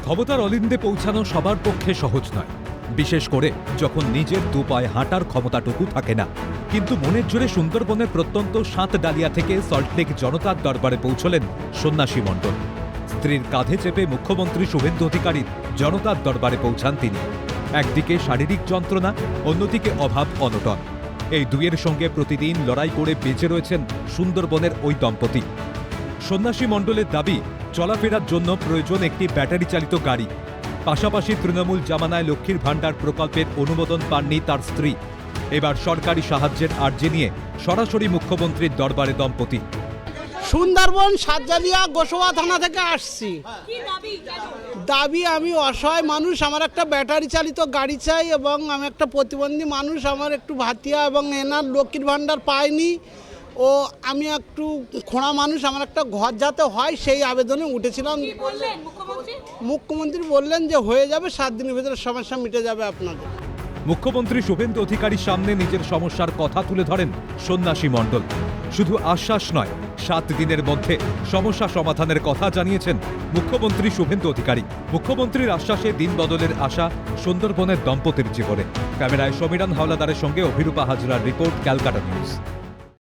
ক্ষমতার অলিন্দে পৌঁছানো সবার পক্ষে সহজ নয়, বিশেষ করে যখন নিজের দু পায়ে হাঁটার ক্ষমতাটুকু থাকে না। কিন্তু মনের জোরে সুন্দরবনের প্রত্যন্ত সাতডালিয়া থেকে সল্টলেক জনতার দরবারে পৌঁছলেন সন্ন্যাসী মণ্ডল। স্ত্রীর কাঁধে চেপে মুখ্যমন্ত্রী শুভেন্দু অধিকারীর জনতার দরবারে পৌঁছান তিনি। একদিকে শারীরিক যন্ত্রণা, অন্যদিকে অভাব অনটন। এই দুইয়ের সঙ্গে প্রতিদিন লড়াই করে বেঁচে রয়েছেন সুন্দরবনের ওই দম্পতি। সন্ন্যাসী মণ্ডলের দাবি, চলাফেরার জন্য প্রয়োজন একটি ব্যাটারি চালিত গাড়ি। পাশাপাশি তৃণমূল জামানায় লক্ষ্মীর ভাণ্ডার প্রকল্পের অনুমোদন পাননি তার স্ত্রী। এবার সরকারি সাহায্যের আর্জি নিয়ে সরাসরি মুখ্যমন্ত্রীর দরবারে দম্পতি। সুন্দরবন সাতজালিয়া গোসবা থানা থেকে আসছি। দাবি, আমি অসহায় মানুষ, আমার একটা ব্যাটারি চালিত গাড়ি চাই এবং আমি একটা প্রতিবন্ধী মানুষ, আমার একটু ভাতিয়া এবং এনার লক্ষ্মীর ভাণ্ডার পাইনি ও আমি একটু খোঁড়া মানুষ, আমার একটা ঘর যাতে হয় সেই আবেদনে উঠেছিলাম। মুখ্যমন্ত্রী বললেন যে হয়ে যাবে, 7 দিনের ভিতরে সমস্যা মিটে যাবে আপনাদের। মুখ্যমন্ত্রী শুভেন্দু অধিকারীর সামনে নিজের সমস্যার কথা তুলে ধরেন সন্ন্যাসী মণ্ডল। শুধু আশ্বাস নয়, 7 দিনের মধ্যে সমস্যা সমাধানের কথা জানিয়েছেন মুখ্যমন্ত্রী শুভেন্দু অধিকারী। মুখ্যমন্ত্রীর আশ্বাসে দিন বদলের আশা সুন্দরবনের দম্পতির জীবনে। ক্যামেরায় সমীরণ হাওলাদারের সঙ্গে অভিরূপা হাজরার রিপোর্ট, ক্যালকাটা নিউজ।